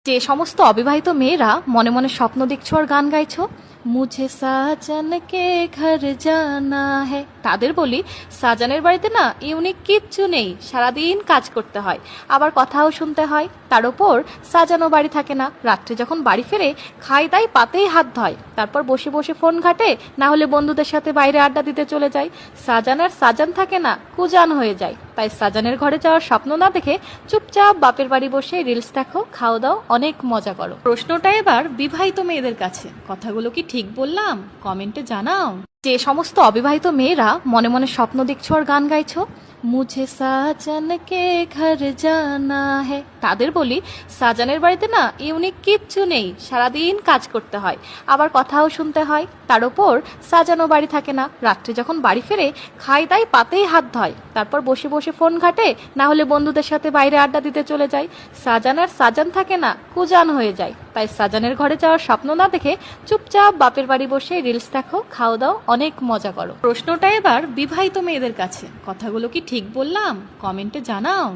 যে সমস্ত অবিবাহিত মেয়েরা মনে মনে স্বপ্ন দেখছো আর গান গাইছো, মুঝে সাজন কে ঘর জানা হে, তাদের বলি সাজানের বাড়িতে না ইউনিক কিচ্ছু নেই, সারাদিন কাজ করতে হয়, আবার কথাও শুনতে হয়। তার উপর সাজানো বাড়ি থাকে না, রাত্রে যখন বাড়ি ফেরে খাই দাই পাতেই হাত ধয়, তারপর বসে বসে ফোন ঘাটে, না হলে বন্ধুদের সাথে বাইরে আড্ডা দিতে চলে যায়। সাজানের সাজান থাকে না, কুজান হয়ে যায়। তাই সাজানের ঘরে যাওয়ার স্বপ্ন না দেখে চুপচাপ বাপের বাড়ি বসে রিলস দেখো, খাও দাও, অনেক মজা করো। প্রশ্নটা এবার বিবাহিত মেয়েদের কাছে, কথাগুলো কি ঠিক বললাম? কমেন্টে জানাও। যে সমস্ত অবিবাহিত মেয়েরা মনে মনে স্বপ্ন দেখছো আর গান গাইছো, মুঝে সাজন কে ঘর জানা হে, তাদের বলি সাজানের বাড়িতে না ইউনিক কিচ্ছু নেই, সারাদিন কাজ করতে হয়, আবার কথাও শুনতে হয়। তার উপর সাজানো বাড়ি থাকে না, রাত্রে যখন বাড়ি ফেরে খাই দাই পাতেই হাত ধয়, তারপর বসে বসে ফোন ঘাটে, না হলে বন্ধুদের সাথে বাইরে আড্ডা দিতে চলে যায়। সাজান সাজান থাকে না, কুজান হয়ে যায়। তাই সাজানের ঘরে যাওয়ার স্বপ্ন না দেখে চুপচাপ বাপের বাড়ি বসে রিলস দেখো, খাও দাও, অনেক মজা করো। প্রশ্নটা এবার বিবাহিত মেয়েদের কাছে, কথাগুলো কি ঠিক বললাম? কমেন্টে জানাও।